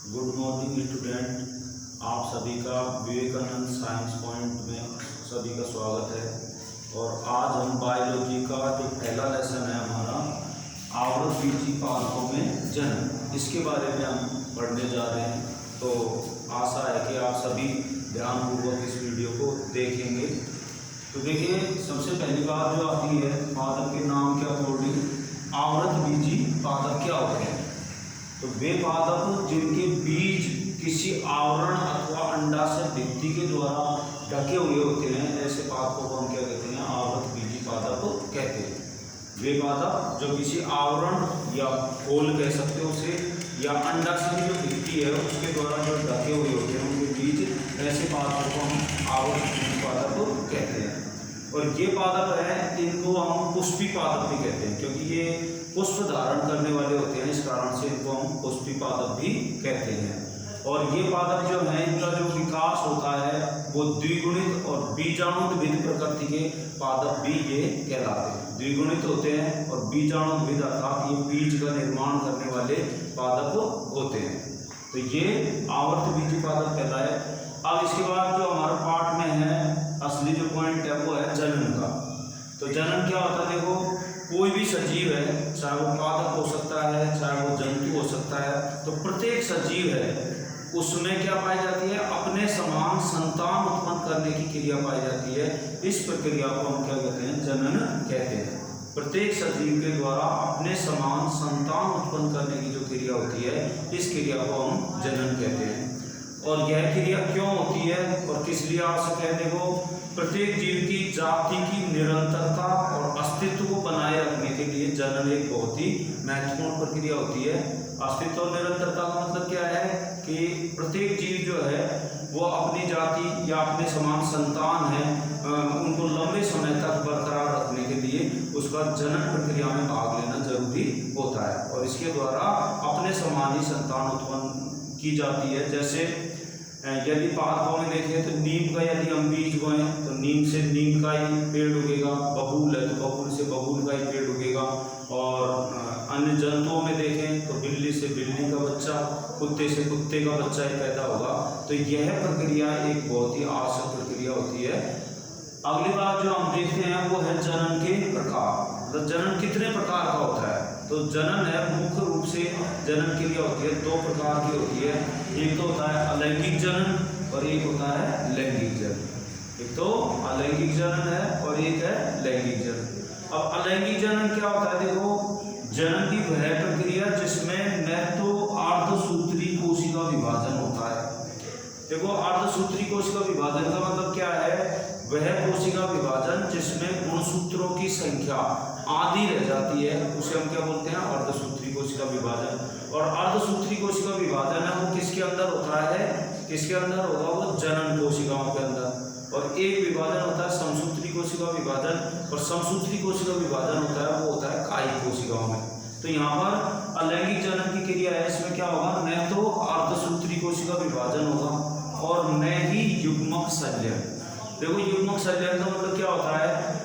Good morning student, आप सभी का विवेकानंद साइंस पॉइंट में सभी का स्वागत है। और आज हम बायोलॉजी का जो पहला लेसन है हमारा आवृतबीजी पादपों में जन्म, इसके बारे में हम पढ़ने जा रहे हैं। तो आशा है कि आप सभी ध्यानपूर्वक इस वीडियो को देखेंगे। तो देखिए, सबसे पहली बात जो आती है, पादप के नाम के अकॉर्डिंग आवृतबीजी पादप क्या होते हैं। तो वे पादप जिनके बीज किसी आवरण अथवा अंडाशय भित्ति के द्वारा ढके हुए होते हैं, ऐसे पादपों को हम क्या कहते हैं, आवृतबीजी पादप कहते हैं। वे पादप जो किसी आवरण या खोल कह सकते हो उसे, या अंडाशय की जो भित्ति है उसके द्वारा जो ढके हुए होते हैं उनके बीज, ऐसे पादपों को हम आवृतबीजी पादप कहते हैं। और ये पादप है, इनको हम पुष्पी पादप भी कहते हैं, क्योंकि ये पुष्प धारण करने वाले होते हैं, इस कारण से इनको हम पुष्पी पादप भी कहते हैं। और ये पादप जो है, इनका जो विकास होता है वो द्विगुणित और बीजाणुविद प्रकृति के पादप भी ये कहलाते हैं। द्विगुणित होते हैं और बीजाणुविद अर्थात ये बीज का निर्माण करने वाले पादप होते हैं। तो ये आवृतबीजी पादप कहलाए। अब इसके बाद जो हमारा पाठ में है, असली जो पॉइंट है वो है जनन का। तो जनन क्या होता है, देखो, कोई भी सजीव है, चाहे वो पादप हो सकता है, चाहे वो जंतु हो सकता है, तो प्रत्येक सजीव है उसमें क्या पाई जाती है, अपने समान संतान उत्पन्न करने की क्रिया पाई जाती है। इस प्रक्रिया को हम क्या कहते हैं, जनन कहते हैं। प्रत्येक सजीव के द्वारा अपने समान संतान उत्पन्न करने की जो क्रिया होती है, इस क्रिया को हम जनन कहते हैं। और यह क्रिया क्यों होती है और किस लिए आवश्यक है, देखो, प्रत्येक जीव की जाति की निरंतरता और अस्तित्व को बनाए रखने के लिए जनन एक बहुत ही महत्वपूर्ण प्रक्रिया होती है। अस्तित्व और निरंतरता का मतलब क्या है कि प्रत्येक जीव जो है वो अपनी जाति या अपने समान संतान है, उनको लंबे समय तक बरकरार रखने के लिए उसका जनन प्रक्रिया में भाग लेना जरूरी होता है। और इसके द्वारा अपने समान ही संतान उत्पन्न की जाती है। जैसे यदि पादपों में देखें तो नीम का यदि हम बीज बोएं तो नीम से नीम का ही पेड़ उगेगा, बबूल है तो बबूल से बबूल का ही पेड़ उगेगा। और अन्य जंतुओं में देखें तो बिल्ली से बिल्ली का बच्चा, कुत्ते से कुत्ते का बच्चा ही पैदा होगा। तो यह प्रक्रिया एक बहुत ही आवश्यक प्रक्रिया होती है। अगली बात जो हम देखते हैं वो है जनन के प्रकार। तो जनन कितने प्रकार का होता है, तो जनन है मुख्य रूप से जनन के लिए होती है, दो प्रकार की होती है। एक तो होता है अलैंगिक जनन और एक होता है लैंगिक जनन। एक तो अलैंगिक जनन है और एक है लैंगिक जनन। अब अलैंगिक जनन क्या होता है, देखो, जनन की वह प्रक्रिया जिसमें न तो अर्धसूत्री कोशिका विभाजन होता है। देखो, अर्धसूत्री कोशिका विभाजन का मतलब क्या है, वह कोशिका विभाजन जिसमें गुणसूत्रों की संख्या आधी रह जाती है, उसे हम क्या बोलते हैं, अर्धसूत्री कोशिका विभाजन। और अर्धसूत्री कोशिका विभाजन है वो किसके अंदर होता है, किसके अंदर होगा, वो जनन कोशिकाओं के अंदर। और एक विभाजन होता है समसूत्री कोशिका विभाजन, और समसूत्री कोशिका विभाजन होता है वो होता है कायिक कोशिकाओं में। तो यहाँ पर अलैंगिक जनन की क्रिया है, इसमें क्या होगा, न तो अर्धसूत्री कोशिका विभाजन होगा और न ही युग्मक संलयन। देखो, युग्मक संलयन का मतलब क्या होता है,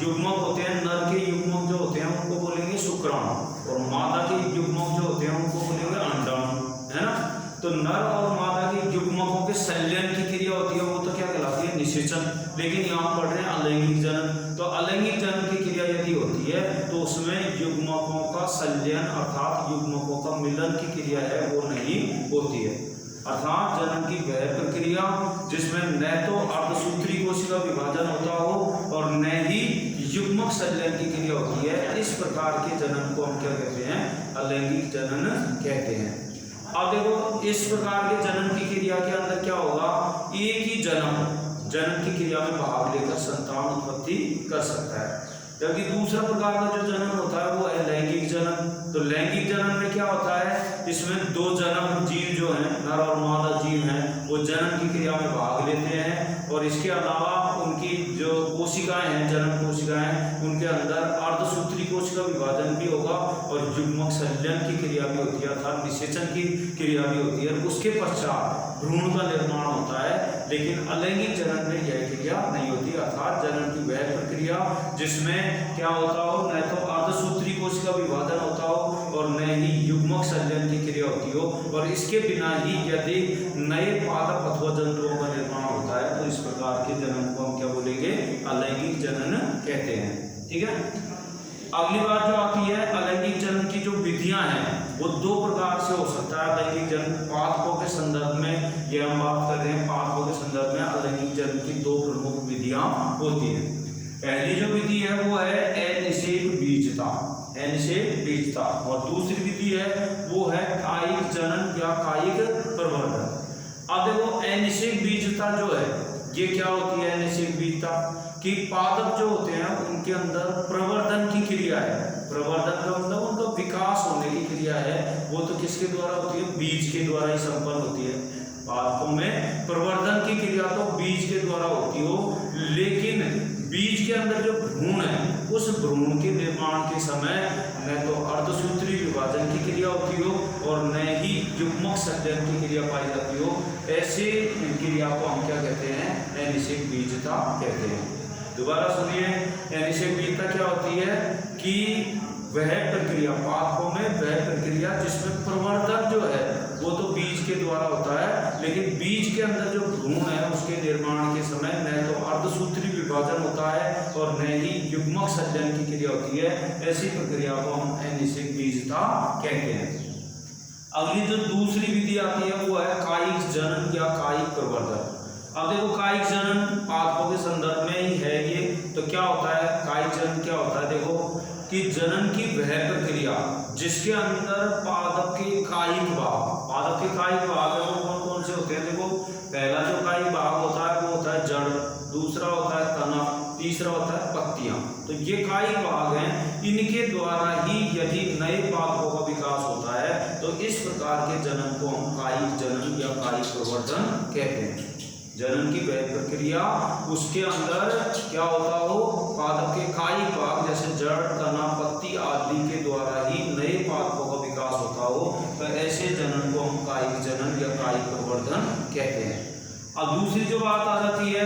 युग्मक होते हैं, नर के युग्मक जो होते हैं उनको बोलेंगे शुक्राणु, और मादा के युग्मक जो होते हैं उनको बोलेंगे अंडाणु, है ना। तो नर और मादा के युग्मकों के संलयन की क्रिया होती है, वो तो क्या कहलाती है, निषेचन। लेकिन यहाँ पढ़ रहे हैं अलैंगिक जनन। तो अलैंगिक जनन की क्रिया यदि होती है तो उसमें युग्मकों का संलयन अर्थात युग्मकों का मिलन की क्रिया है वो नहीं होती है। अर्थात जनन की वह प्रक्रिया जिसमें न तो अर्धसूत्री कोशिका विभाजन होता हो और न ही युग्मक संलयन की क्रिया होती है, इस प्रकार के जनन को हम क्या कहते हैं, अलैंगिक जनन कहते हैं। अब देखो, इस प्रकार के जनन की क्रिया के अंदर क्या होगा, एक ही जनन की क्रिया में भाग लेकर संतान उत्पत्ति कर सकता है। जबकि दूसरा प्रकार का जो जनन होता है वो है लैंगिक जनन। तो लैंगिक जनन में क्या होता है, इसमें दो जन्म जीव जो हैं, नर और मादा जीव हैं, वो जनन की क्रिया में भाग लेते हैं। और इसके अलावा उनकी जो कोशिकाएं हैं, जनन कोशिकाएं, उनके अंदर अर्धसूत्री कोशिका विभाजन भी होगा और युग्मक संलयन की क्रिया भी होती है, अर्थात निषेचन की क्रिया भी होती है। उसके पश्चात भ्रूण का निर्माण होता है। लेकिन अलैंगिक जनन में यह क्रिया नहीं होती, अर्थात जनन की वह प्रक्रिया जिसमें क्या होता हो, न तो अर्धसूत्री कोशिका विभाजन होता हो और न ही युग्मक संलयन की क्रिया क्रिया होती हो और इसके बिना ही यदि नए पादप अथवा जंतुओं का निर्माण होता है तो इस प्रकार के जनन को हम क्या बोलेंगे, अलैंगिक जनन कहते हैं। ठीक है। अगली बात जो आती है, अलैंगिक जनन की जो विधियां हैं वो दो प्रकार से हो सकता है। अलैंगिक जनन पादपों के संदर्भ में ये हम बात कर रहे हैं, पादपों के संदर्भ में अलैंगिक जनन की दो प्रमुख विधियां होती हैं। पहली जो विधि है वो है अनिषेक बीजता, अनिषेक बीजता, और दूसरी विधि है वो है कायिक जनन या कायिक प्रवर्धन। अब देखो अनिषेक बीजता जो है ये क्या होती है, अनिषेक बीजता कि पादप जो होते हैं उनके अंदर प्रवर्धन की क्रिया है। प्रवर्धन का मतलब उनका विकास होने की क्रिया है, वो तो किसके द्वारा होती है, बीज के द्वारा ही संपन्न होती है। पादपों में प्रवर्धन की क्रिया तो बीज के द्वारा होती हो, लेकिन बीज के अंदर जो भ्रूण है उस भ्रूण के निर्माण के समय न तो अर्धसूत्री विभाजन की क्रिया होती हो और न ही युग्मक संचयन की क्रिया पाई जाती हो। ऐसे क्रिया को हम क्या कहते हैं, अनिषेक बीजता कहते हैं। दोबारा सुनिए, अनिषेक बीजता क्या होती है कि वह प्रक्रिया, पादपों में वह प्रक्रिया जिसमें प्रवर्धन जो है वो तो बीज के द्वारा होता है, लेकिन बीज के अंदर जो भ्रूण है उसके निर्माण के समय न तो अर्धसूत्री विभाजन होता है और न ही युग्मक संचयन की क्रिया होती है। ऐसी प्रक्रिया को हम अनिषेक बीजता कहते हैं। अगली जो दूसरी विधि आती है वो है कायिक जनन या कायिक प्रवर्धन। अब देखो कायिक जनन पादपों के संदर्भ में ही है ये, तो क्या होता है कायिक जनन, क्या होता है देखो कि जनन की वह प्रक्रिया जिसके अंदर पादप के कायिक भाग, पादप के कायिक भाग है वो कौन कौन से होते हैं, देखो पहला जो कायिक भाग होता है वो होता है जड़, दूसरा होता है तना, तीसरा होता है पत्तियां। तो ये कायिक भाग हैं, इनके द्वारा ही यदि नए पादपों का विकास होता है तो इस प्रकार के जनन को हम कायिक जनन या कायिक प्रवर्धन कहते हैं। जनन की वह प्रक्रिया उसके अंदर क्या होता हो, पादप के कायिक भाग जैसे जड़, तना, पत्ती आदि के द्वारा ही नए पादपों का विकास होता हो, तो ऐसे जनन को हम कायिक जनन या कायिक प्रवर्धन कहते हैं। अब दूसरी जो बात आ जाती है,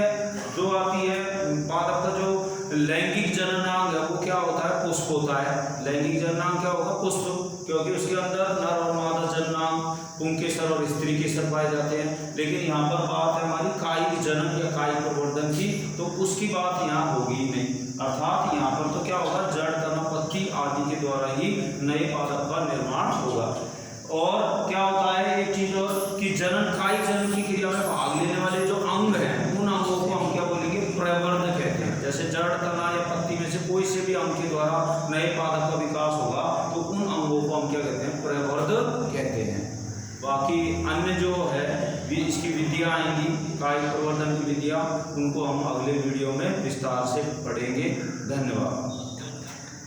जो आती है पादप का जो लैंगिक जननांग है वो क्या होता है, पुष्प होता है। लैंगिक जननांग क्या होगा, पुष्प, क्योंकि उसके अंदर नर और मादा जननांग, पुंकेसर और स्त्री केसर पाए जाते हैं। लेकिन यहाँ पर बात है हमारी कायिक जनन या कायिक प्रवर्धन की, तो उसकी बात यहाँ होगी नहीं, अर्थात यहाँ पर तो क्या होगा, जड़, तना, पत्ती आदि के द्वारा ही नए पादप का निर्माण होगा। और क्या होता है एक चीज और कि जनन, कायिक जनन की क्रिया में भाग लेने वाले जो अंग हैं उन अंगों को हम क्या बोलेंगे, प्रवर्ध कहते हैं। जैसे जड़, तना या पत्ती में से कोई से भी अंग के द्वारा नए पादप का विकास होगा तो उन अंगों को हम क्या कहते हैं, प्रवर्ध कहते हैं। बाकी अन्य जो है इसकी विधियां आएंगी, कायिक प्रवर्धन की विधियां, उनको हम अगले वीडियो में विस्तार से पढ़ेंगे। धन्यवाद।